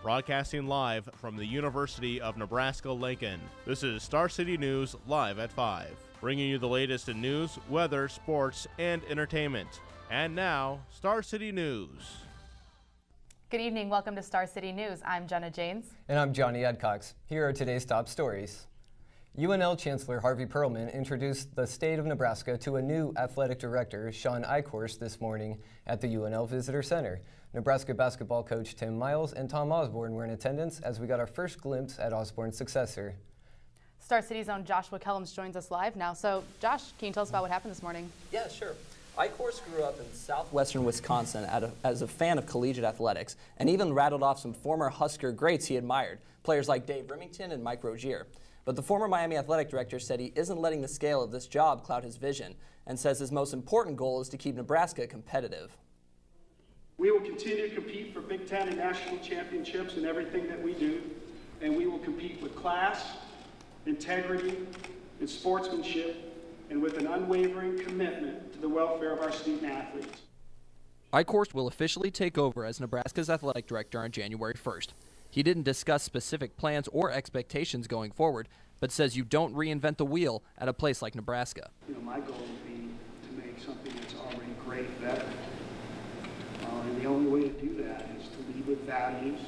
broadcasting live from the University of Nebraska-Lincoln. This is Star City News Live at 5, bringing you the latest in news, weather, sports, and entertainment. And now, Star City News. Good evening. Welcome to Star City News. I'm Jenna Janes. And I'm Johnny Edcox. Here are today's top stories. UNL Chancellor Harvey Perlman introduced the state of Nebraska to a new athletic director, Sean Eichhorst, this morning at the UNL Visitor Center. Nebraska basketball coach Tim Miles and Tom Osborne were in attendance as we got our first glimpse at Osborne's successor. Star City's own Joshua Kellums joins us live now. So, Josh, can you tell us about what happened this morning? Yeah, sure. Eichhorst grew up in southwestern Wisconsin as a fan of collegiate athletics and even rattled off some former Husker greats he admired, players like Dave Remington and Mike Rozier. But the former Miami athletic director said he isn't letting the scale of this job cloud his vision and says his most important goal is to keep Nebraska competitive. We will continue to compete for Big Ten and national championships in everything that we do, and we will compete with class, integrity, and sportsmanship, and with an unwavering commitment to the welfare of our student athletes. Eichhorst will officially take over as Nebraska's athletic director on January 1st. He didn't discuss specific plans or expectations going forward, but says you don't reinvent the wheel at a place like Nebraska. My goal would be to make something that's already great better. And the only way to do that is to lead with values,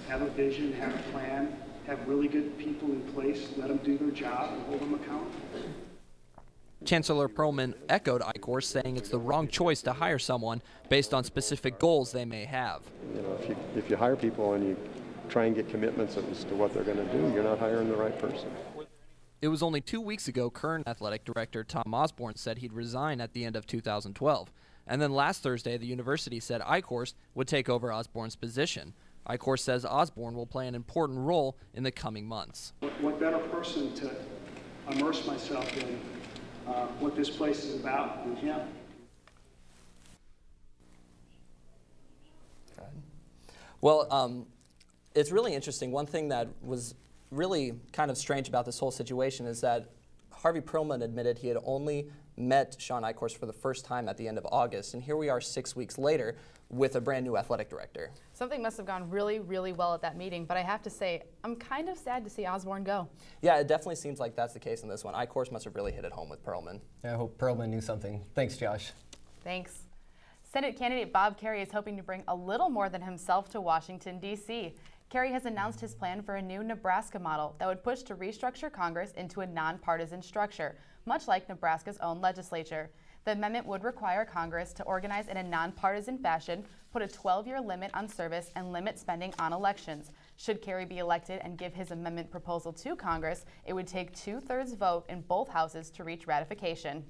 have a vision, have a plan, have really good people in place, let them do their job and hold them accountable. Chancellor Perlman echoed Eichhorst, saying it's the wrong choice to hire someone based on specific goals they may have. You know, if you hire people and you try and get commitments as to what they're going to do, you're not hiring the right person. It was only 2 weeks ago current athletic director Tom Osborne said he'd resign at the end of 2012. And then last Thursday, the university said Eichhorst would take over Osborne's position. Eichhorst says Osborne will play an important role in the coming months. What better person to immerse myself in what this place is about than him? Well, it's really interesting. One thing that was really kind of strange about this whole situation is that Harvey Perlman admitted he had only met Sean Eichhorst for the first time at the end of August, and here we are 6 weeks later with a brand new athletic director. Something must have gone really, really well at that meeting, but I have to say, I'm kind of sad to see Osborne go. Yeah, it definitely seems like that's the case in this one. Eichhorst must have really hit it home with Perlman. I hope Perlman knew something. Thanks, Josh. Thanks. Senate candidate Bob Kerrey is hoping to bring a little more than himself to Washington, D.C. Kerrey has announced his plan for a new Nebraska model that would push to restructure Congress into a nonpartisan structure, much like Nebraska's own legislature. The amendment would require Congress to organize in a nonpartisan fashion, put a 12-year limit on service, and limit spending on elections. Should Kerrey be elected and give his amendment proposal to Congress, it would take 2/3 vote in both houses to reach ratification.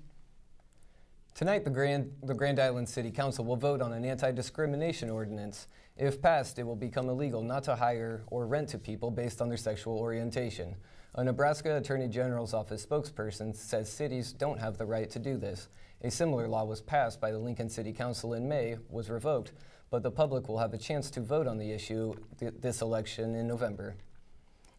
Tonight, the Grand Island City Council will vote on an anti-discrimination ordinance. If passed, it will become illegal not to hire or rent to people based on their sexual orientation. A Nebraska Attorney General's office spokesperson says cities don't have the right to do this. A similar law was passed by the Lincoln City Council in May, was revoked, but the public will have a chance to vote on the issue this election in November.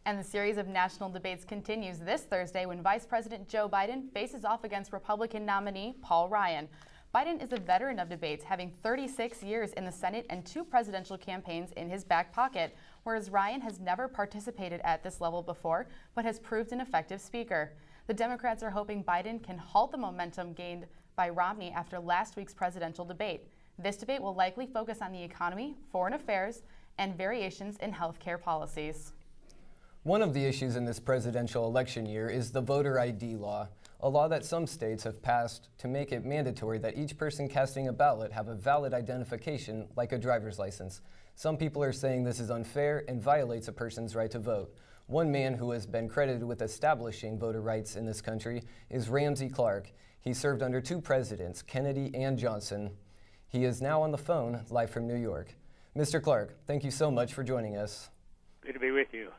And the series of national debates continues this Thursday when Vice President Joe Biden faces off against Republican nominee Paul Ryan. Biden is a veteran of debates, having 36 years in the Senate and 2 presidential campaigns in his back pocket, whereas Ryan has never participated at this level before, but has proved an effective speaker. The Democrats are hoping Biden can halt the momentum gained by Romney after last week's presidential debate. This debate will likely focus on the economy, foreign affairs, and variations in health care policies. One of the issues in this presidential election year is the voter ID law, a law that some states have passed to make it mandatory that each person casting a ballot have a valid identification like a driver's license. Some people are saying this is unfair and violates a person's right to vote. One man who has been credited with establishing voter rights in this country is Ramsey Clark. He served under 2 presidents, Kennedy and Johnson. He is now on the phone, live from New York. Mr. Clark, thank you so much for joining us. Good to be with you.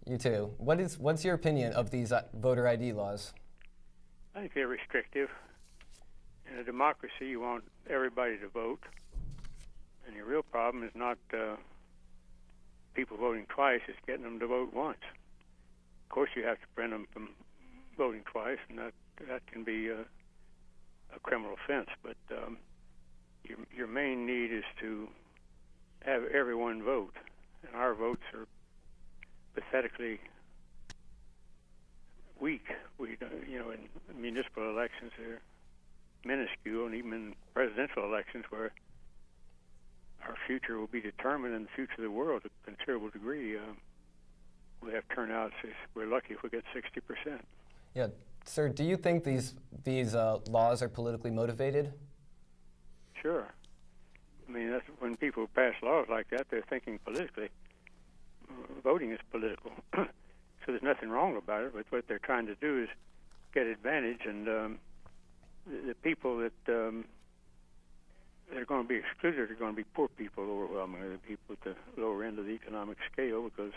You too. What's your opinion of these voter ID laws? I think they're restrictive. In a democracy, you want everybody to vote. And the real problem is not people voting twice, it's getting them to vote once. Of course, you have to prevent them from voting twice, and that can be a criminal offense. But your main need is to have everyone vote. And and our votes are pathetically weak. We, in municipal elections, they're minuscule, and even in presidential elections, where our future will be determined and the future of the world to a considerable degree, we have turnouts. We're lucky if we get 60%. Yeah, sir. Do you think these laws are politically motivated? Sure. I mean, that's when people pass laws like that, they're thinking politically. Voting is political, so there's nothing wrong about it. But what they're trying to do is get advantage, and the people that they're going to be excluded are going to be poor people overwhelmingly, the people at the lower end of the economic scale, because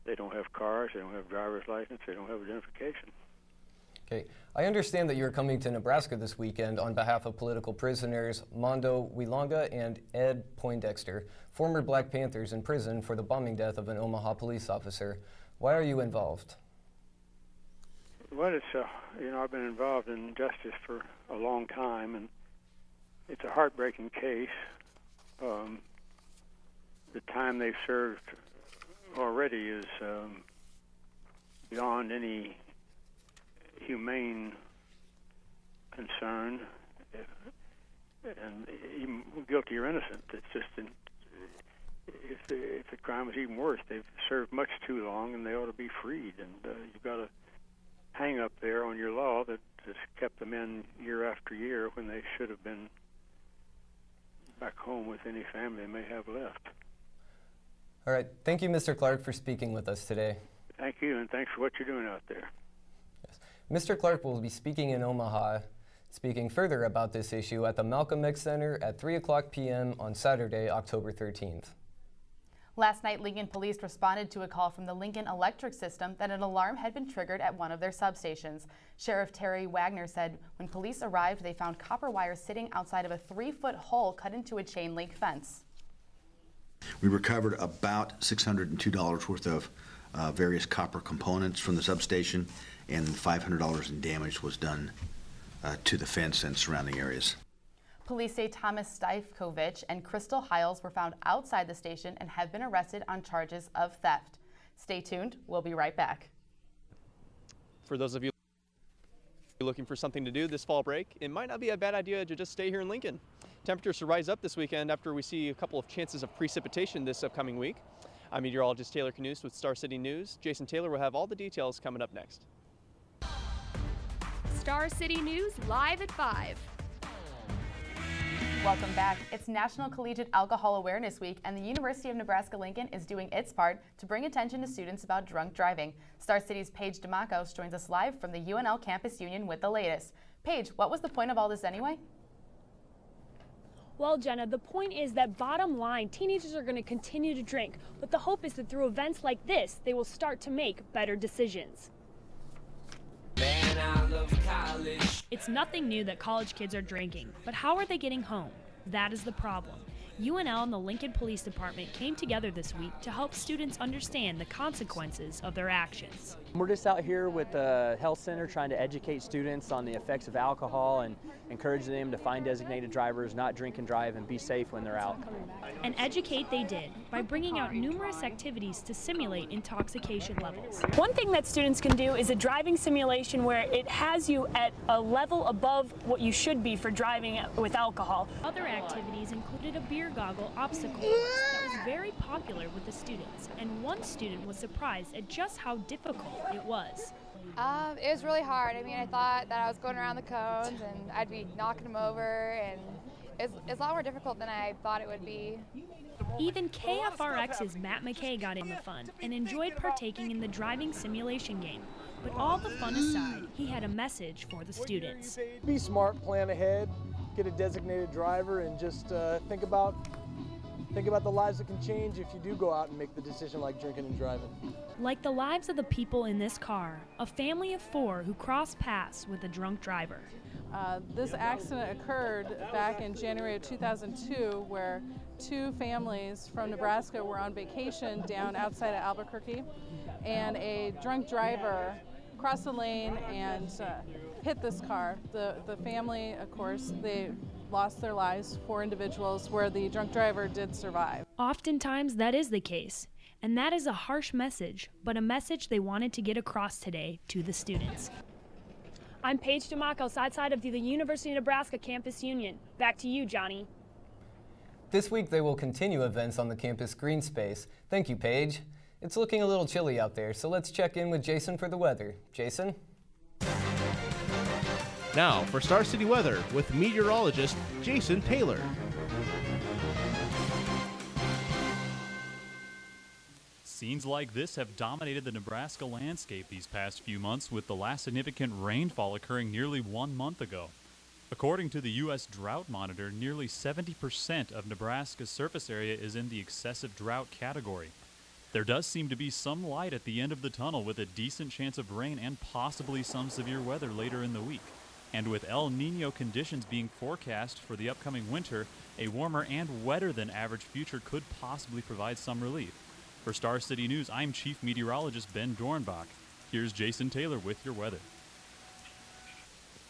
they don't have cars, they don't have driver's license, they don't have identification. Okay. I understand that you're coming to Nebraska this weekend on behalf of political prisoners Mondo Wilonga and Ed Poindexter, former Black Panthers in prison for the bombing death of an Omaha police officer. Why are you involved? Well, it's I've been involved in justice for a long time, and it's a heartbreaking case. The time they've served already is beyond any humane concern, and even guilty or innocent. It's just if the crime is even worse, they've served much too long, and they ought to be freed. And you've got a hang up there on your law that has kept them in year after year when they should have been back home with any family they may have left. All right. Thank you, Mr. Clark, for speaking with us today. Thank you, and thanks for what you're doing out there. Yes. Mr. Clark will be speaking in Omaha, speaking further about this issue at the Malcolm X Center at 3 o'clock p.m. on Saturday, October 13th. Last night, Lincoln police responded to a call from the Lincoln Electric System that an alarm had been triggered at one of their substations. Sheriff Terry Wagner said when police arrived, they found copper wire sitting outside of a 3-foot hole cut into a chain link fence. We recovered about $602 worth of various copper components from the substation, and $500 in damage was done to the fence and surrounding areas. Police say Thomas Stajkovic and Crystal Hiles were found outside the station and have been arrested on charges of theft. Stay tuned. We'll be right back. For those of you looking for something to do this fall break, it might not be a bad idea to just stay here in Lincoln. Temperatures will rise up this weekend after we see a couple of chances of precipitation this upcoming week. I'm meteorologist Taylor Canuse with Star City News. Jason Taylor will have all the details coming up next. Star City News live at 5. Welcome back. It's National Collegiate Alcohol Awareness Week, and the University of Nebraska-Lincoln is doing its part to bring attention to students about drunk driving. Star City's Paige DeMacos joins us live from the UNL Campus Union with the latest. Paige, what was the point of all this anyway? Well, Jenna, the point is that bottom line, teenagers are going to continue to drink, but the hope is that through events like this, they will start to make better decisions. Man, I love college. It's nothing new that college kids are drinking, but how are they getting home? That is the problem. UNL and the Lincoln Police Department came together this week to help students understand the consequences of their actions. We're just out here with the health center trying to educate students on the effects of alcohol and encourage them to find designated drivers, not drink and drive, and be safe when they're out. And educate they did by bringing out numerous activities to simulate intoxication levels. One thing that students can do is a driving simulation where it has you at a level above what you should be for driving with alcohol. Other activities included a beer goggle obstacle course that was very popular with the students, and one student was surprised at just how difficult it was. It was really hard. I mean, I thought that I was going around the cones and I'd be knocking them over, and it's a lot more difficult than I thought it would be. Even KFRX's Matt McKay got in the fun and enjoyed partaking in the driving simulation game. But all the fun aside, he had a message for the students. Be smart, plan ahead, get a designated driver, and just think about the lives that can change if you do go out and make the decision like drinking and driving. Like the lives of the people in this car, a family of 4 who crossed paths with a drunk driver. This accident occurred back in January of 2002, where 2 families from Nebraska were on vacation down outside of Albuquerque, and a drunk driver crossed the lane and hit this car. The family, of course, they lost their lives, 4 individuals, where the drunk driver did survive. Oftentimes that is the case, and that is a harsh message, but a message they wanted to get across today to the students. I'm Paige DeMacco, side of the University of Nebraska Campus Union. Back to you, Johnny. This week they will continue events on the campus green space. Thank you, Paige. It's looking a little chilly out there, so let's check in with Jason for the weather. Jason? Now for Star City weather with meteorologist Jason Taylor. Scenes like this have dominated the Nebraska landscape these past few months, with the last significant rainfall occurring nearly 1 month ago. According to the U.S. Drought Monitor, nearly 70% of Nebraska's surface area is in the excessive drought category. There does seem to be some light at the end of the tunnel, with a decent chance of rain and possibly some severe weather later in the week. And with El Nino conditions being forecast for the upcoming winter, a warmer and wetter than average future could possibly provide some relief. For Star City News, I'm Chief Meteorologist Ben Dornbach. Here's Jason Taylor with your weather.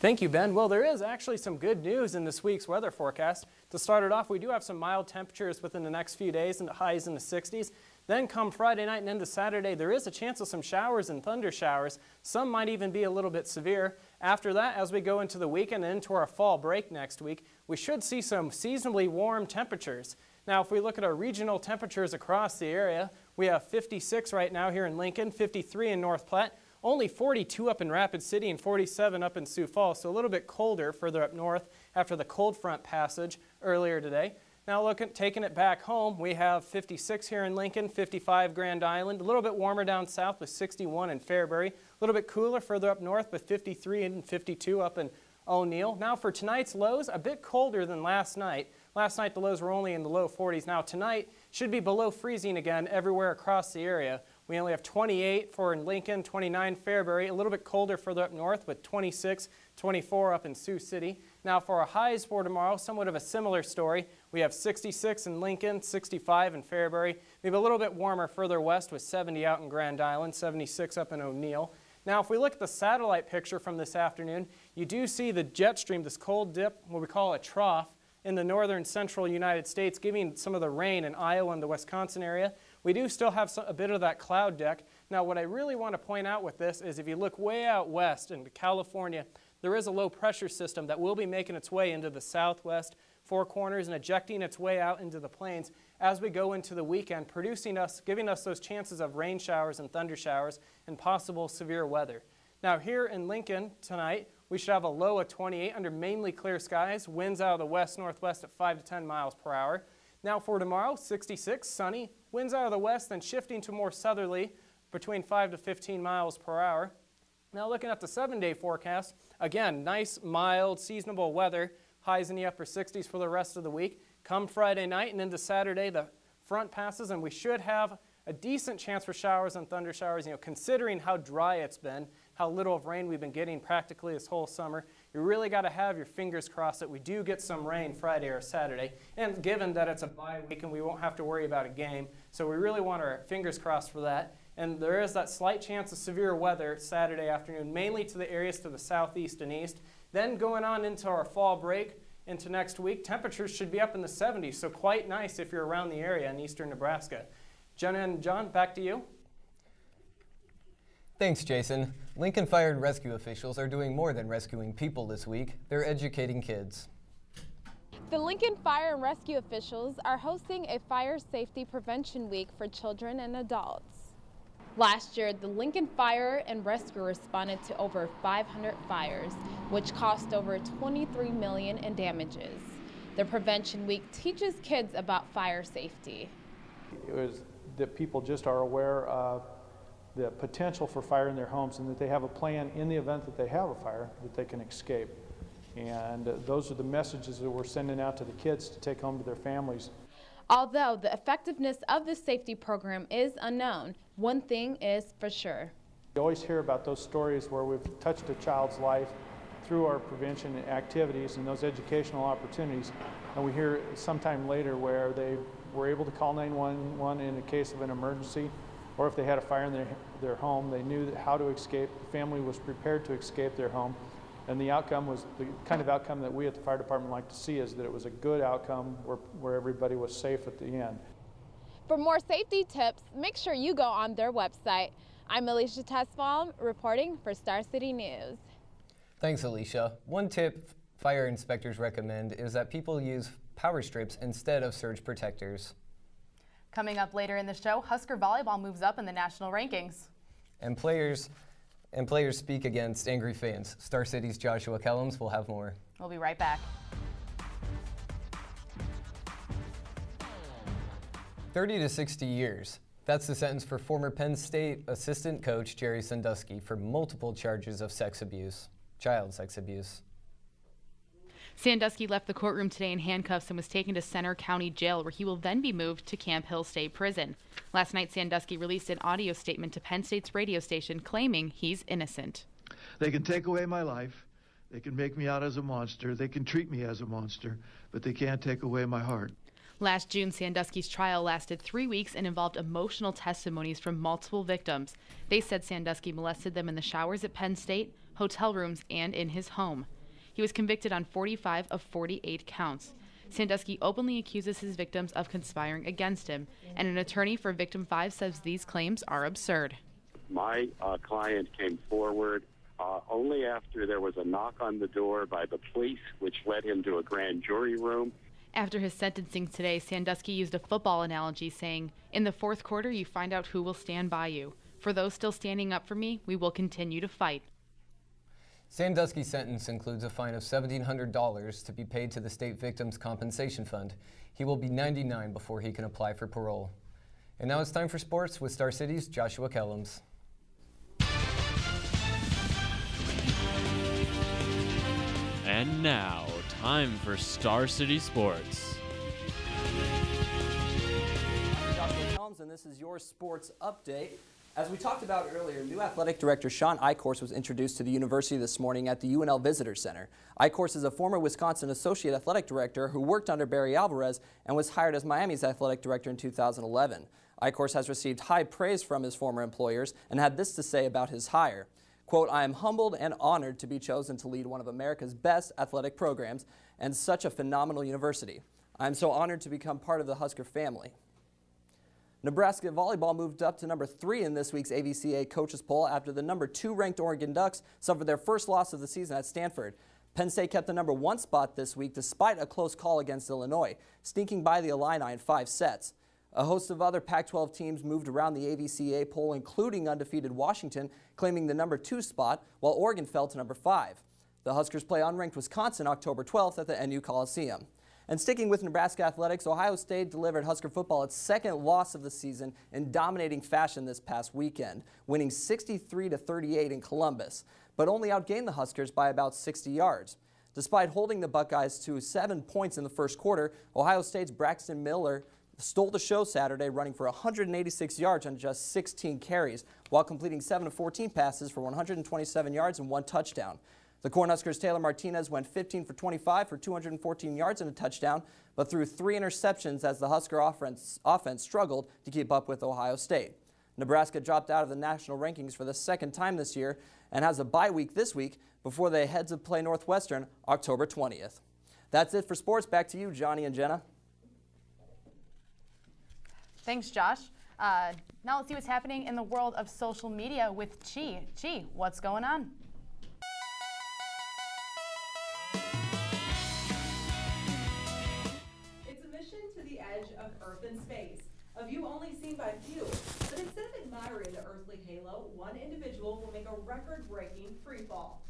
Thank you, Ben. Well, there is actually some good news in this week's weather forecast. To start it off, we do have some mild temperatures within the next few days and highs in the 60s. Then come Friday night and into Saturday, there is a chance of some showers and thunder showers. Some might even be a little bit severe. After that, as we go into the weekend and into our fall break next week, we should see some seasonably warm temperatures. Now, if we look at our regional temperatures across the area, we have 56 right now here in Lincoln, 53 in North Platte, only 42 up in Rapid City and 47 up in Sioux Falls, so a little bit colder further up north after the cold front passage earlier today. Now taking it back home, we have 56 here in Lincoln, 55 Grand Island, a little bit warmer down south with 61 in Fairbury, a little bit cooler further up north with 53 and 52 up in O'Neill. Now for tonight's lows, a bit colder than last night. Last night the lows were only in the low 40s. Now tonight should be below freezing again everywhere across the area. We only have 28 for Lincoln, 29 Fairbury, a little bit colder further up north with 26, 24 up in Sioux City. Now for our highs for tomorrow, somewhat of a similar story. We have 66 in Lincoln, 65 in Fairbury, maybe a little bit warmer further west with 70 out in Grand Island, 76 up in O'Neill. Now if we look at the satellite picture from this afternoon, you do see the jet stream, this cold dip, what we call a trough, in the northern central United States, giving some of the rain in Iowa and the Wisconsin area. We do still have a bit of that cloud deck. Now what I really want to point out with this is if you look way out west into California, there is a low pressure system that will be making its way into the southwest Four Corners and ejecting its way out into the plains as we go into the weekend, giving us those chances of rain showers and thunder showers and possible severe weather. Now here in Lincoln tonight, we should have a low of 28 under mainly clear skies, winds out of the west-northwest at 5 to 10 miles per hour. Now for tomorrow, 66, sunny, winds out of the west, then shifting to more southerly between 5 to 15 miles per hour. Now looking at the 7-day forecast, again, nice, mild, seasonable weather, highs in the upper 60s for the rest of the week. Come Friday night and into Saturday, the front passes, and we should have a decent chance for showers and thunder showers, considering how dry it's been, how little of rain we've been getting practically this whole summer. You really got to have your fingers crossed that we do get some rain Friday or Saturday. And given that it's a bye week and we won't have to worry about a game, so we really want our fingers crossed for that. And there is that slight chance of severe weather Saturday afternoon, mainly to the areas to the southeast and east. Then going on into our fall break, into next week, temperatures should be up in the 70s, so quite nice if you're around the area in eastern Nebraska. Jenna and John, back to you. Thanks, Jason. Lincoln Fire and Rescue officials are doing more than rescuing people this week. They're educating kids. The Lincoln Fire and Rescue officials are hosting a fire safety prevention week for children and adults. Last year, the Lincoln Fire and Rescue responded to over 500 fires, which cost over $23 million in damages. The Prevention Week teaches kids about fire safety. It was that people just are aware of the potential for fire in their homes and that they have a plan in the event that they have a fire that they can escape. And those are the messages that we're sending out to the kids to take home to their families. Although the effectiveness of this safety program is unknown, one thing is for sure. You always hear about those stories where we've touched a child's life through our prevention activities and those educational opportunities, and we hear sometime later where they were able to call 911 in a case of an emergency, or if they had a fire in their home, they knew how to escape. The family was prepared to escape their home, And the outcome was the kind of outcome that we at the fire department like to see, is that it was a good outcome where everybody was safe at the end. For more safety tips, make sure you go on their website. I'm Alicia Tessbaum reporting for Star City News. Thanks, Alicia. One tip fire inspectors recommend is that people use power strips instead of surge protectors. Coming up later in the show, Husker volleyball moves up in the national rankings. And players speak against angry fans. Star City's Joshua Kellums will have more. We'll be right back. 30 to 60 years. That's the sentence for former Penn State assistant coach Jerry Sandusky for multiple charges of sex abuse, child sex abuse. Sandusky left the courtroom today in handcuffs and was taken to Center County Jail, where he will then be moved to Camp Hill State Prison. Last night, Sandusky released an audio statement to Penn State's radio station claiming he's innocent. They can take away my life. They can make me out as a monster. They can treat me as a monster, but they can't take away my heart. Last June, Sandusky's trial lasted 3 weeks and involved emotional testimonies from multiple victims. They said Sandusky molested them in the showers at Penn State, hotel rooms, and in his home. He was convicted on 45 of 48 counts. Sandusky openly accuses his victims of conspiring against him, and an attorney for Victim 5 says these claims are absurd. My client came forward only after there was a knock on the door by the police, which led him to a grand jury room. After his sentencing today, Sandusky used a football analogy, saying, "In the fourth quarter, you find out who will stand by you. For those still standing up for me, we will continue to fight." Sandusky's sentence includes a fine of $1,700 to be paid to the State Victims Compensation Fund. He will be 99 before he can apply for parole. And now it's time for sports with Star City's Joshua Kellums. And now, time for Star City Sports. I'm Joshua Kellums, and this is your sports update. As we talked about earlier, new athletic director Sean Eichhorst was introduced to the university this morning at the UNL Visitor Center. Eichhorst is a former Wisconsin associate athletic director who worked under Barry Alvarez and was hired as Miami's athletic director in 2011. Eichhorst has received high praise from his former employers and had this to say about his hire. Quote, "I am humbled and honored to be chosen to lead one of America's best athletic programs and such a phenomenal university. I am so honored to become part of the Husker family." Nebraska volleyball moved up to number 3 in this week's AVCA coaches poll after the number 2 ranked Oregon Ducks suffered their first loss of the season at Stanford. Penn State kept the number 1 spot this week despite a close call against Illinois, sneaking by the Illini in 5 sets. A host of other Pac-12 teams moved around the AVCA poll, including undefeated Washington, claiming the number 2 spot, while Oregon fell to number 5. The Huskers play unranked Wisconsin October 12th at the NU Coliseum. And sticking with Nebraska athletics, Ohio State delivered Husker football its second loss of the season in dominating fashion this past weekend, winning 63-38 in Columbus, but only outgained the Huskers by about 60 yards. Despite holding the Buckeyes to 7 points in the first quarter, Ohio State's Braxton Miller stole the show Saturday, running for 186 yards on just 16 carries, while completing 7 of 14 passes for 127 yards and 1 touchdown. The Cornhuskers' Taylor Martinez went 15 for 25 for 214 yards and a touchdown, but threw 3 interceptions as the Husker offense struggled to keep up with Ohio State. Nebraska dropped out of the national rankings for the second time this year and has a bye week this week before they head to play Northwestern October 20th. That's it for sports. Back to you, Johnny and Jenna. Thanks, Josh. Now let's see what's happening in the world of social media with Chi. Chi, what's going on? It's a mission to the edge of Earth and space, a view only seen by few. But instead of admiring the earthly halo, one individual will make a record-breaking free fall.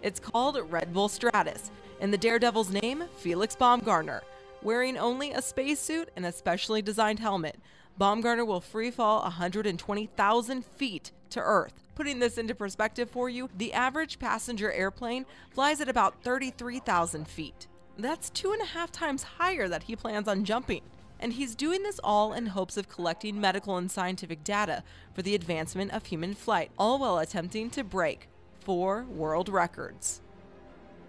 It's called Red Bull Stratus, and the daredevil's name, Felix Baumgartner. Wearing only a spacesuit and a specially designed helmet, Baumgartner will free fall 120,000 feet to Earth. Putting this into perspective for you, the average passenger airplane flies at about 33,000 feet. That's 2.5 times higher that he plans on jumping. And he's doing this all in hopes of collecting medical and scientific data for the advancement of human flight, all while attempting to break 4 world records.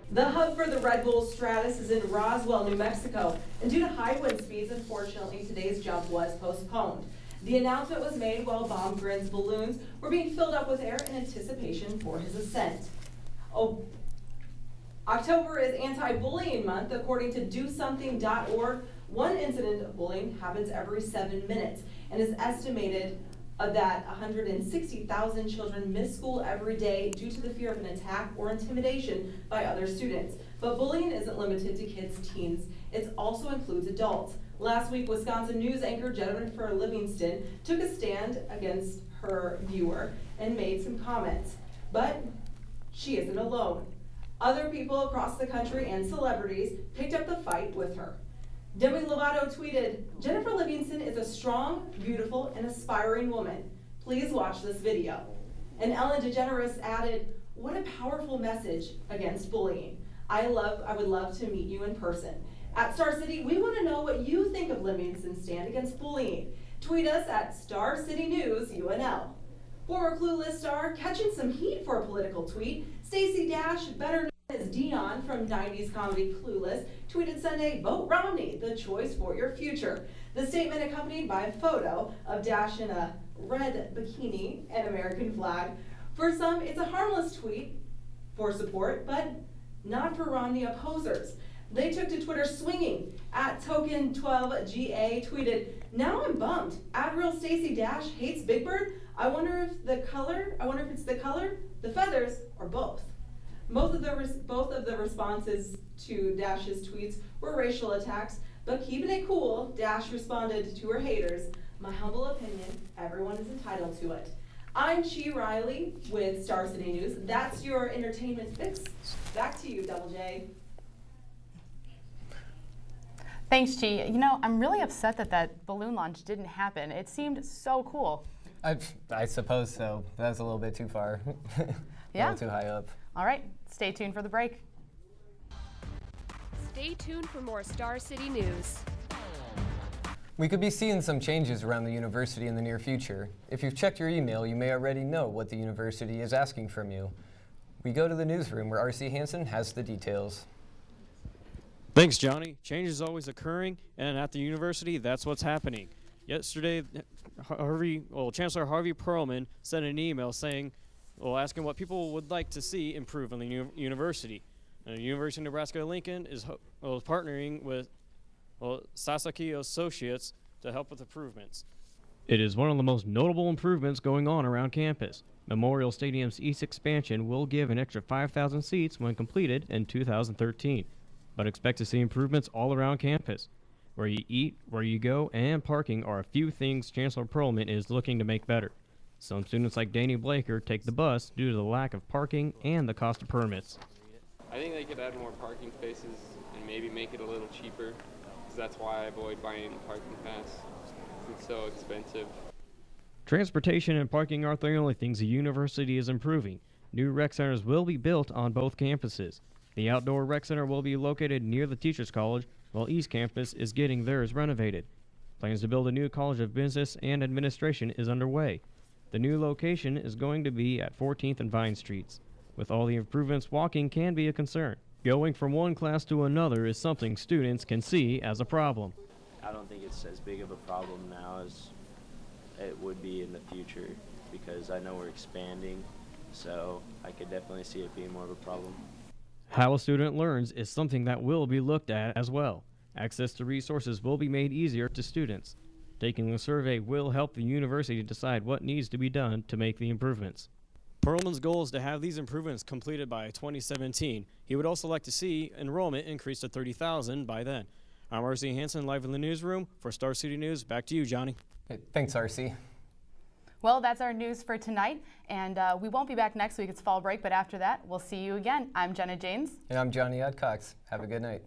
The hub for the Red Bull Stratus is in Roswell, New Mexico, and due to high wind speeds, unfortunately, today's jump was postponed. The announcement was made while Baumgartner's balloons were being filled up with air in anticipation for his ascent. October is Anti-Bullying Month. According to DoSomething.org, one incident of bullying happens every 7 minutes, and it's estimated that 160,000 children miss school every day due to the fear of an attack or intimidation by other students. But bullying isn't limited to kids, teens. It also includes adults. Last week, Wisconsin news anchor Jennifer Livingston took a stand against her viewer and made some comments. But she isn't alone. Other people across the country and celebrities picked up the fight with her. Demi Lovato tweeted, "Jennifer Livingston is a strong, beautiful, and aspiring woman. Please watch this video." And Ellen DeGeneres added, "What a powerful message against bullying. I would love to meet you in person." At Star City, we want to know what you think of Livingston's stand against bullying. Tweet us at Star City News UNL. Former Clueless star catching some heat for a political tweet, Stacey Dash, better known as Dion from 90s comedy Clueless, tweeted Sunday, "Vote Romney, the choice for your future." The statement accompanied by a photo of Dash in a red bikini and American flag. For some, it's a harmless tweet for support, but not for Romney opposers. They took to Twitter swinging. At Token12GA tweeted, "Now I'm bummed. Admiral Stacey Dash hates Big Bird. I wonder if it's the color, the feathers, or both." Both of the responses to Dash's tweets were racial attacks, but keeping it cool, Dash responded to her haters, "My humble opinion, everyone is entitled to it." I'm Chi Riley with Star City News. That's your entertainment fix. Back to you, Double J. Thanks, Chi. You know, I'm really upset that that balloon launch didn't happen. It seemed so cool. I suppose so. That's a little bit too far. Yeah. A little too high up. All right, stay tuned for the break. Stay tuned for more Star City news. We could be seeing some changes around the university in the near future. If you've checked your email, you may already know what the university is asking from you. We go to the newsroom where R.C. Hansen has the details. Thanks, Johnny. Change is always occurring, and at the university, that's what's happening. Yesterday, Chancellor Harvey Perlman sent an email saying, asking what people would like to see improve on the university. And the University of Nebraska-Lincoln is partnering with Sasaki Associates to help with improvements. It is one of the most notable improvements going on around campus. Memorial Stadium's east expansion will give an extra 5,000 seats when completed in 2013. But expect to see improvements all around campus. Where you eat, where you go, and parking are a few things Chancellor Perlman is looking to make better. Some students like Danny Blaker take the bus due to the lack of parking and the cost of permits. I think they could add more parking spaces and maybe make it a little cheaper, because that's why I avoid buying a parking pass. It's so expensive. Transportation and parking aren't the only things the university is improving. New rec centers will be built on both campuses. The outdoor rec center will be located near the Teachers College, while East Campus is getting theirs renovated. Plans to build a new College of Business and Administration is underway. The new location is going to be at 14th and Vine Streets. With all the improvements, walking can be a concern. Going from one class to another is something students can see as a problem. I don't think it's as big of a problem now as it would be in the future, because I know we're expanding, so I could definitely see it being more of a problem. How a student learns is something that will be looked at as well. Access to resources will be made easier to students. Taking the survey will help the university decide what needs to be done to make the improvements. Perlman's goal is to have these improvements completed by 2017. He would also like to see enrollment increase to 30,000 by then. I'm R.C. Hansen, live in the newsroom for Star City News. Back to you, Johnny. Thanks, R.C. Well, that's our news for tonight, and we won't be back next week. It's fall break, but after that, we'll see you again. I'm Jenna James. And I'm Johnny Adcox. Have a good night.